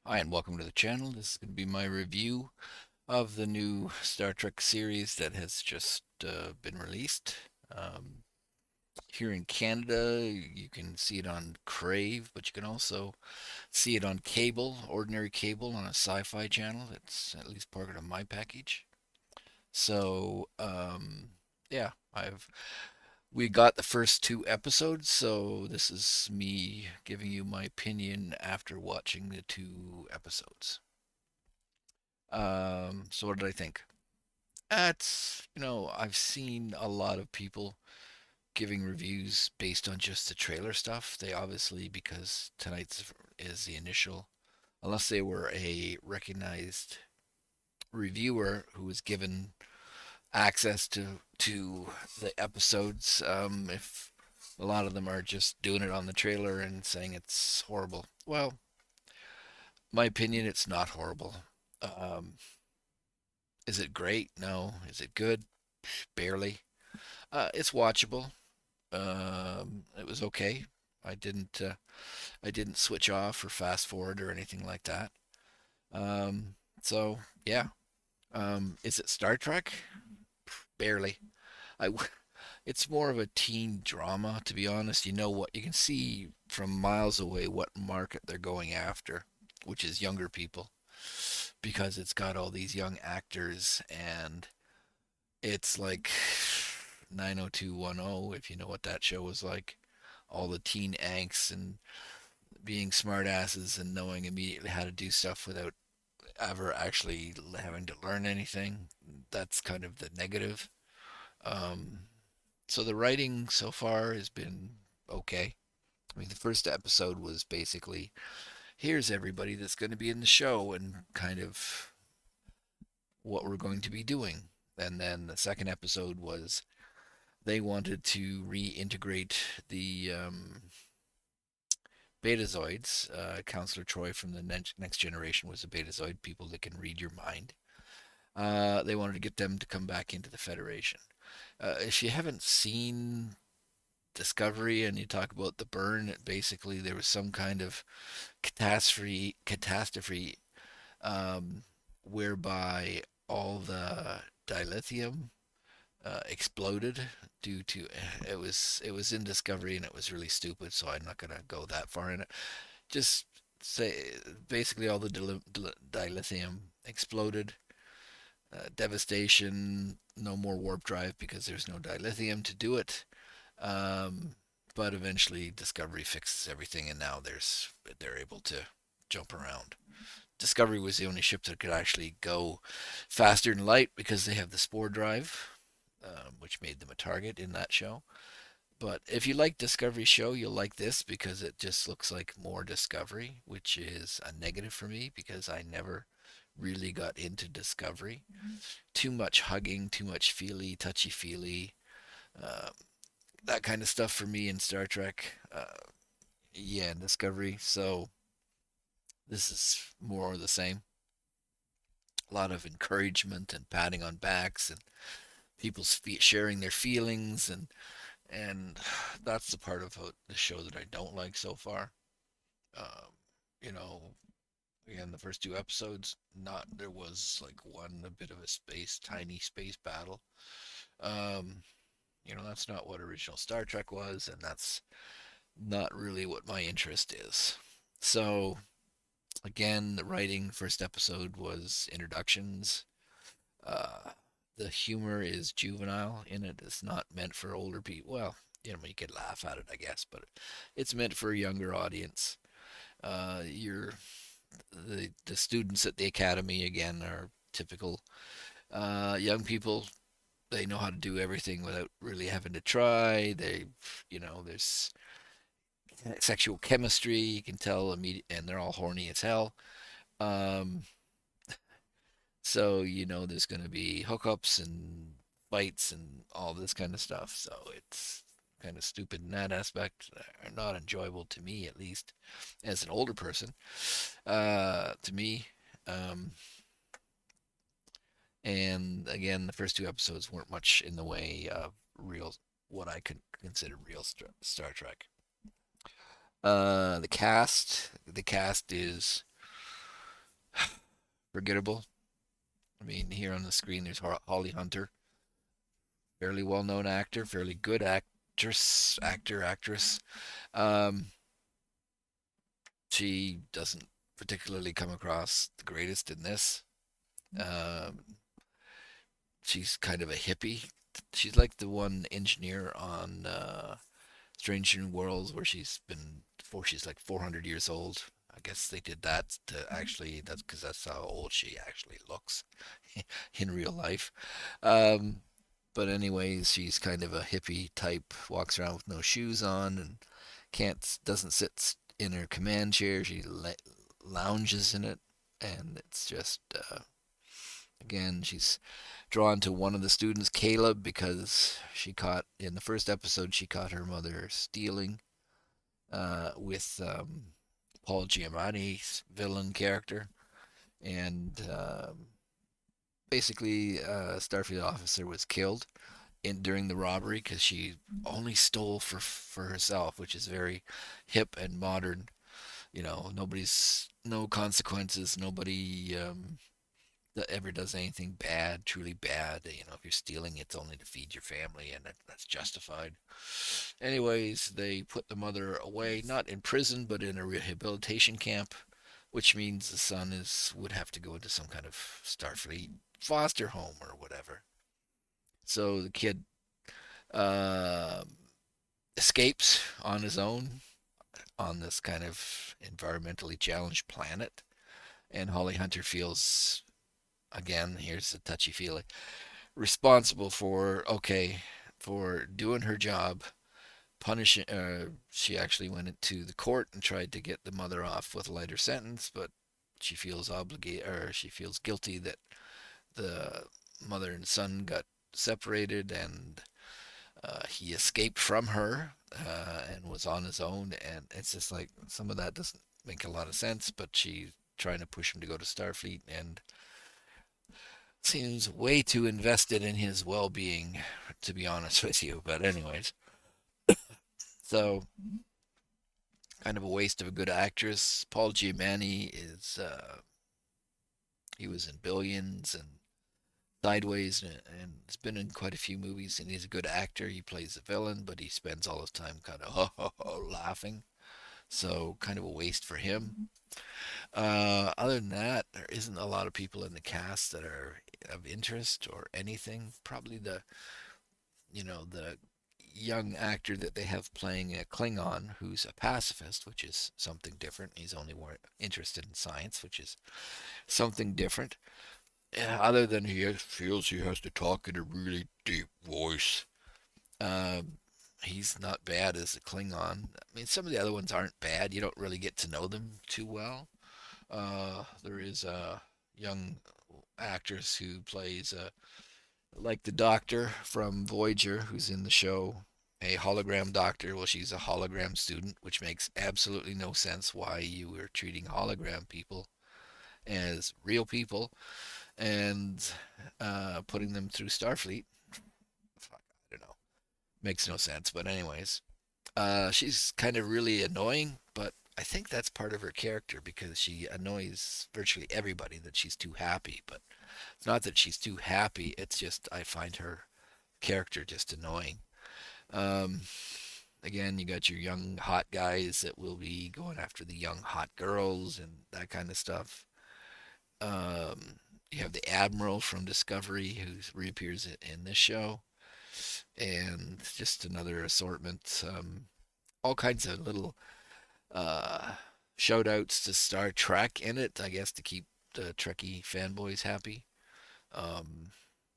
Hi, and welcome to the channel. This is going to be my review of the new Star Trek series that has just been released. Um, Here in Canada, you can see it on Crave, but you can also see it on cable, ordinary cable on a sci-fi channel. It's at least part of my package. So, yeah, I've we got the first two episodes, so this is me giving you my opinion after watching the two episodes. So what did I think? I've seen a lot of people giving reviews based on just the trailer stuff. They obviously, because tonight's is the initial, unless they were a recognized reviewer who was given access to the episodes. If a lot of them are just doing it on the trailer and saying it's horrible. Well, my opinion, it's not horrible. Um, is it great? No. Is it good? Barely. It's watchable. It was okay. I didn't uh, I didn't switch off or fast forward or anything like that. Um, so yeah. Is it Star Trek? Barely. I it's more of a teen drama, to be honest. You know what? You can see from miles away what market they're going after, which is younger people, because it's got all these young actors, and it's like 90210, if you know what that show was like. All the teen angst and being smartasses and knowing immediately how to do stuff without ever actually having to learn anything. That's kind of the negative. Um, so the writing so far has been okay. I mean, the first episode was basically here's everybody that's going to be in the show and kind of what we're going to be doing. And then the second episode was they wanted to reintegrate the Betazoids. Counselor Troy from the Next Generation was a Betazoid, people that can read your mind. They wanted to get them to come back into the Federation. If you haven't seen Discovery and you talk about the burn, basically there was some kind of catastrophe um, whereby all the dilithium exploded due to it was in Discovery and it was really stupid. So I'm not gonna go that far in it. Just say basically all the dilithium exploded. Devastation. No more warp drive because there's no dilithium to do it. Um, but eventually Discovery fixes everything, and now they're able to jump around. Discovery was the only ship that could actually go faster than light because they have the spore drive, which made them a target in that show. But if you like Discovery show, you'll like this because it just looks like more Discovery, which is a negative for me because I never really got into Discovery. Too much hugging, too much feely, touchy feely, uh, that kind of stuff for me in Star Trek. Yeah, in Discovery. So this is more of the same. A lot of encouragement and patting on backs and people sharing their feelings and that's the part of the show that I don't like so far. Um, you know, again, the first two episodes, not there was like one a bit of a tiny space battle. Um, that's not what original Star Trek was, and that's not really what my interest is. So again, the writing first episode was introductions. Uh, the humor is juvenile in it. It's not meant for older people. Well, you could laugh at it, I guess, but it's meant for a younger audience. You're the students at the academy again are typical young people. They know how to do everything without really having to try. There's sexual chemistry. You can tell immediate, and they're all horny as hell. Um, so there's going to be hookups and fights and all this kind of stuff. So it's kind of stupid in that aspect. Not enjoyable to me, at least, as an older person. To me, um, and again, the first two episodes weren't much in the way of real, what I could consider real Star Trek. The cast is forgettable. I mean, here on the screen there's Holly Hunter, fairly well-known actor, fairly good actress. Um, she doesn't particularly come across the greatest in this. Um, she's kind of a hippie. She's like the one engineer on Strange New Worlds where she's like 400 years old. I guess they did that to actually that's because that's how old she actually looks in real life. Um, but anyways, she's kind of a hippie type, walks around with no shoes on and can't doesn't sit in her command chair. She lounges in it, and it's just again she's drawn to one of the students, Caleb, because she caught in the first episode she caught her mother stealing with Paul Giamatti's villain character, and basically a Starfleet officer was killed in during the robbery because she only stole for herself, which is very hip and modern. You know, nobody's no consequences. Nobody that ever does anything bad, truly bad. You know, if you're stealing, it's only to feed your family, and that's justified. Anyways, they put the mother away, not in prison, but in a rehabilitation camp, which means the son is would have to go into some kind of Starfleet foster home or whatever. So the kid uh, escapes on his own on this kind of environmentally challenged planet, and Holly Hunter feels again. Here's a touchy feely responsible for for doing her job punishing she actually went into the court and tried to get the mother off with a lighter sentence, but she feels obligated or she feels guilty that the mother and son got separated, and he escaped from her and was on his own, and it's just like some of that doesn't make a lot of sense, but she's trying to push him to go to Starfleet and seems way too invested in his well-being, to be honest with you. But anyways, so kind of a waste of a good actress. Paul Giamatti is he was in Billions and Sideways, and has been in quite a few movies. And he's a good actor. He plays a villain, but he spends all his time kind of laughing. So kind of a waste for him. Other than that, there isn't a lot of people in the cast that are of interest or anything. Probably the young actor that they have playing a Klingon who's a pacifist, which is something different. He's only more interested in science, which is something different. Other than he feels he has to talk in a really deep voice. Um, he's not bad as a Klingon. I mean, some of the other ones aren't bad. You don't really get to know them too well. There is a young actress who plays like the doctor from Voyager, who's in the show, a hologram doctor. Well, she's a hologram student, which makes absolutely no sense why you were treating hologram people as real people and putting them through Starfleet. Fuck, I don't know. Makes no sense. But, anyways, she's kind of really annoying, but I think that's part of her character because she annoys virtually everybody that she's too happy. But it's not that she's too happy, it's just I find her character just annoying. Um, again, you got your young hot guys that will be going after the young hot girls and that kind of stuff. You have the Admiral from Discovery who reappears in this show, and just another assortment. All kinds of little uh, shout outs to Star Trek in it, I guess, to keep the Trekkie fanboys happy. Um,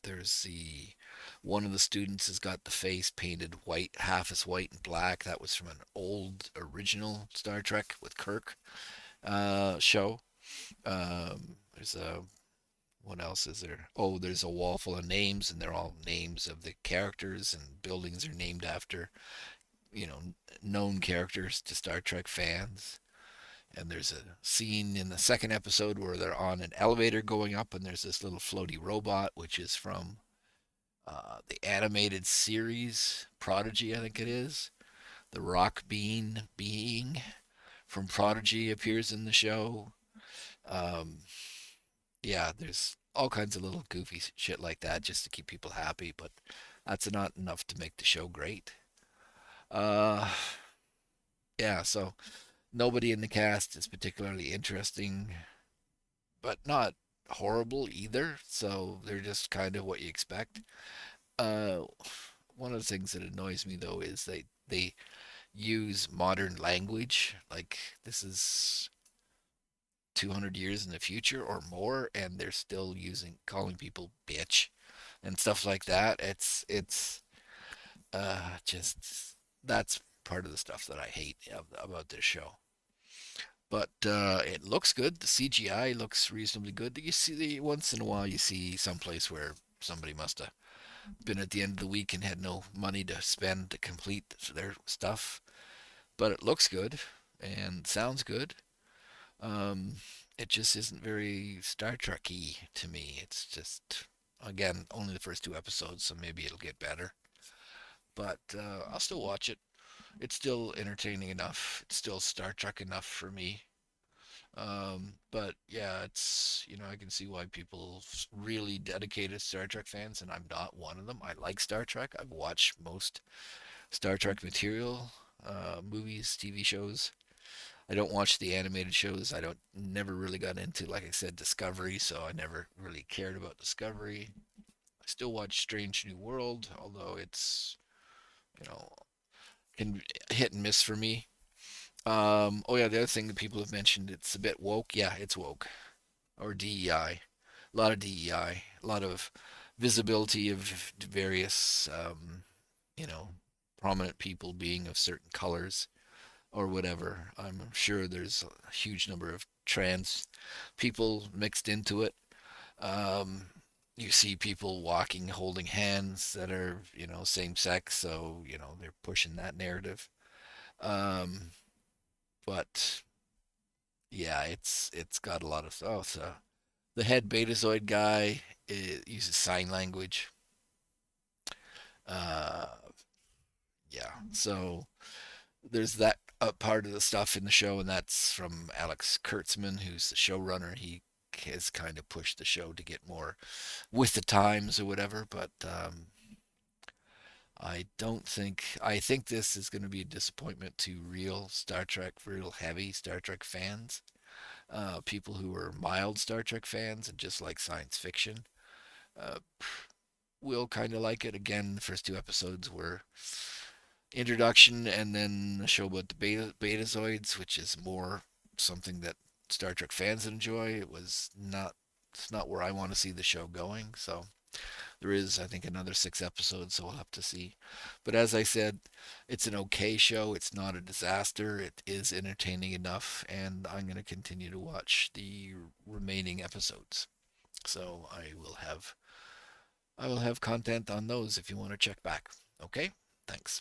there's the one of the students has got the face painted white, half is white and black. That was from an old original Star Trek with Kirk show. There's a what else is there? Oh, there's a wall full of names, and they're all names of the characters, and buildings are named after you know known characters to Star Trek fans. And there's a scene in the second episode where they're on an elevator going up, and there's this little floaty robot, which is from the animated series Prodigy, I think it is. The Rock Bean being from Prodigy appears in the show. Um, Yeah, there's all kinds of little goofy shit like that just to keep people happy, but that's not enough to make the show great. Uh, yeah, so nobody in the cast is particularly interesting, but not horrible either. So they're just kind of what you expect. Uh, One of the things that annoys me though is they use modern language. Like this is 200 years in the future or more, and they're still using calling people bitch and stuff like that. It's just that's part of the stuff that I hate about this show. But it looks good. The CGI looks reasonably good. You see, once in a while, you see someplace where somebody must have been at the end of the week and had no money to spend to complete their stuff. But it looks good and sounds good. Um, it just isn't very Star Trek-y to me. It's just, again, only the first two episodes, so maybe it'll get better. But I'll still watch it. It's still entertaining enough. It's still Star Trek enough for me. But yeah, it's, I can see why people really dedicated Star Trek fans, and I'm not one of them. I like Star Trek. I've watched most Star Trek material, movies, TV shows. I don't watch the animated shows. I don't never really got into, like I said, Discovery, so I never really cared about Discovery. I still watch Strange New World, although it's, you know, can hit and miss for me. Oh yeah, the other thing that people have mentioned, it's a bit woke. Yeah, it's woke or DEI. A lot of DEI, a lot of visibility of various, you know, prominent people being of certain colors or whatever. I'm sure there's a huge number of trans people mixed into it. Um, you see people walking, holding hands that are, same sex, so, they're pushing that narrative. Um, but yeah, it's got a lot of stuff. So the head Betazoid guy uses sign language. Uh, yeah, so there's that part of the stuff in the show, and that's from Alex Kurtzman, who's the showrunner. He has kind of pushed the show to get more with the times or whatever. But I think this is going to be a disappointment to real Star Trek, real heavy Star Trek fans. People who are mild Star Trek fans and just like science fiction uh, will kind of like it. Again, the first two episodes were introduction, and then a show about the Betazoids, which is more something that Star Trek fans enjoy. It's not where I want to see the show going. So there is, I think, another 6 episodes, so we'll have to see. But as I said, it's an okay show. It's not a disaster. It is entertaining enough, and I'm going to continue to watch the remaining episodes. So I will have content on those if you want to check back. Okay? Thanks.